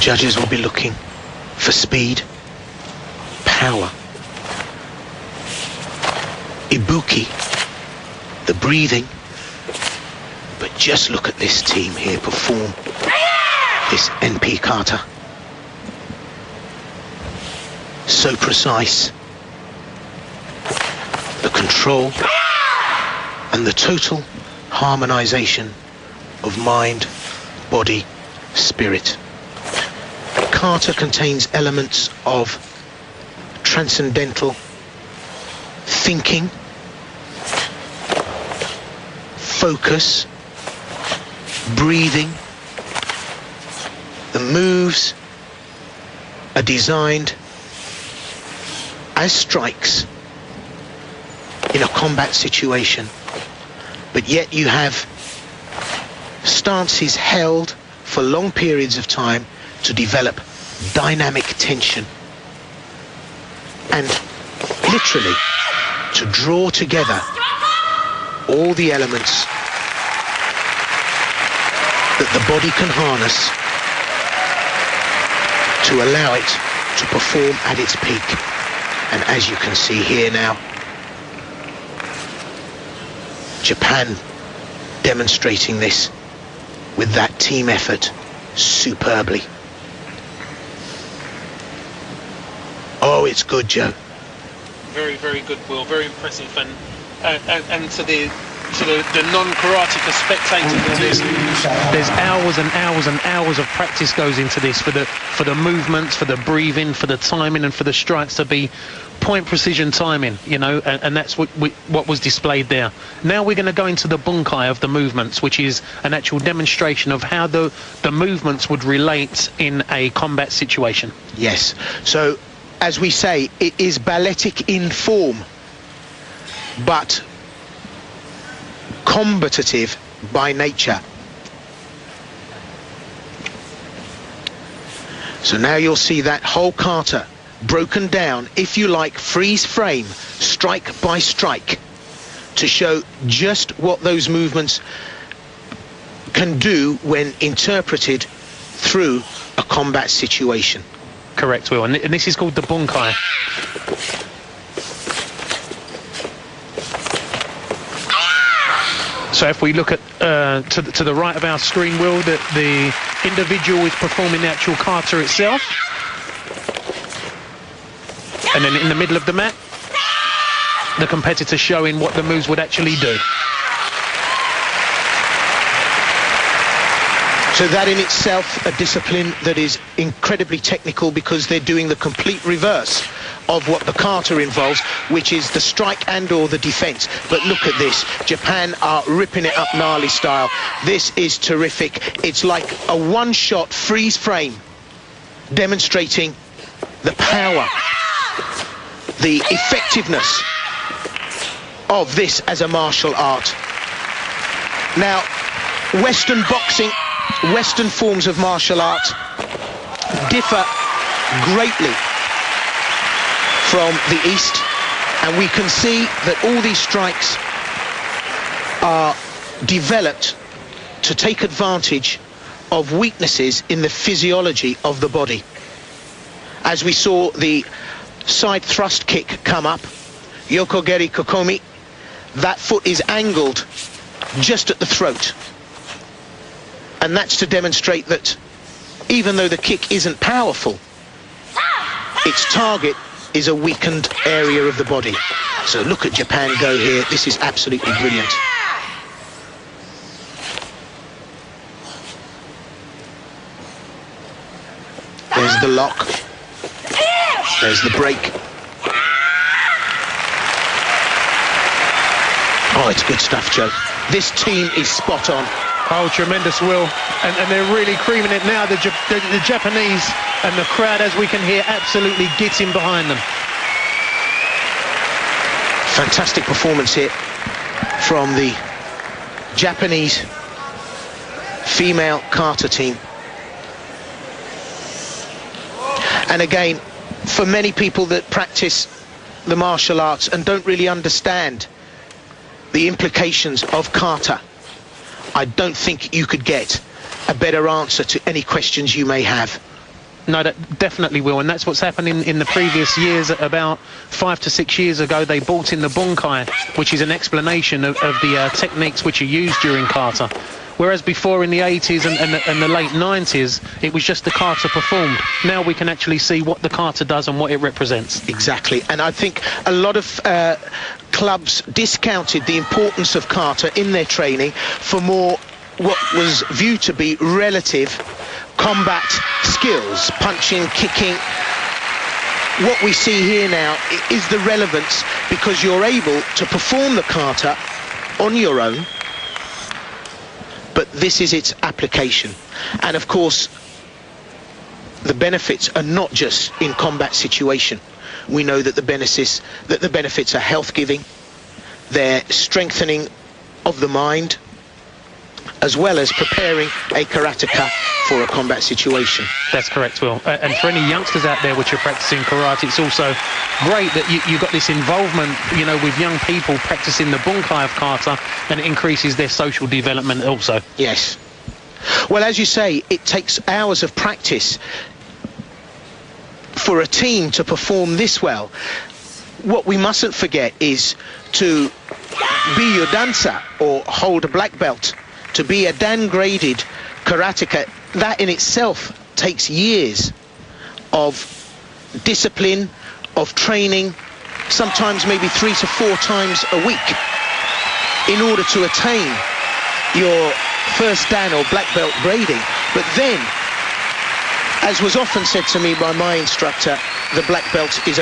Judges will be looking for speed, power, ibuki, the breathing. But just look at this team here perform this NP kata. So precise. The control and the total harmonization of mind, body, spirit. Kata contains elements of transcendental thinking, focus, breathing. The moves are designed as strikes in a combat situation, but yet you have stances held for long periods of time to develop dynamic tension and literally to draw together all the elements that the body can harness to allow it to perform at its peak. And as you can see here now, Japan demonstrating this with that team effort superbly. Oh, it's good, Joe. Very, very good, Will. Very impressive, and to the non-karateka spectators, there's hours and hours and hours of practice goes into this for the movements, for the breathing, for the timing, and for the strikes to be point precision timing, you know, and that's what was displayed there. Now we're going to go into the bunkai of the movements, which is an actual demonstration of how the movements would relate in a combat situation. Yes, so as we say, it is balletic in form, but combative by nature. So now you'll see that whole kata broken down, if you like, freeze frame, strike by strike, to show just what those movements can do when interpreted through a combat situation. Correct, Will, and this is called the bunkai. So if we look at to the right of our screen, Will, that the individual is performing the actual kata itself, and then in the middle of the mat, the competitor showing what the moves would actually do. So that in itself a discipline that is incredibly technical, because they're doing the complete reverse of what the kata involves, which is the strike and or the defense. But look at this, Japan are ripping it up gnarly style. This is terrific. It's like a one-shot freeze frame demonstrating the power, the effectiveness of this as a martial art. Now, Western boxing, Western forms of martial art differ greatly from the East, and we can see that all these strikes are developed to take advantage of weaknesses in the physiology of the body. As we saw the side thrust kick come up, Yokogeri Kokomi, that foot is angled just at the throat. And that's to demonstrate that even though the kick isn't powerful, its target is a weakened area of the body. So look at Japan go here. This is absolutely brilliant. There's the lock. There's the break. Oh, it's good stuff, Joe. This team is spot on. Oh, tremendous, Will. And they're really creaming it now. The Japanese and the crowd, as we can hear, absolutely getting behind them. Fantastic performance here from the Japanese female kata team. And again, for many people that practice the martial arts and don't really understand the implications of kata, I don't think you could get a better answer to any questions you may have. No, that definitely will, and that's what's happened in the previous years. About 5 to 6 years ago, they brought in the bunkai, which is an explanation of the techniques which are used during kata. Whereas before in the 80s and the late 90s, it was just the kata performed. Now we can actually see what the kata does and what it represents. Exactly, and I think a lot of clubs discounted the importance of kata in their training for more what was viewed to be relative combat skills, punching, kicking. What we see here now is the relevance, because you're able to perform the kata on your own, but this is its application. And of course, the benefits are not just in combat situation. We know that the benefits are health-giving, they're strengthening of the mind, as well as preparing a karateka for a combat situation. That's correct, Will. And for any youngsters out there which are practicing karate, it's also great that you've got this involvement, you know, with young people practicing the bunkai of kata, and it increases their social development also. Yes. Well, as you say, it takes hours of practice for a team to perform this well. What we mustn't forget is to be your dancer or hold a black belt, to be a dan-graded karateka. That in itself takes years of discipline, of training, sometimes maybe 3 to 4 times a week, in order to attain your first dan or black belt grading. But then, as was often said to me by my instructor, the black belt is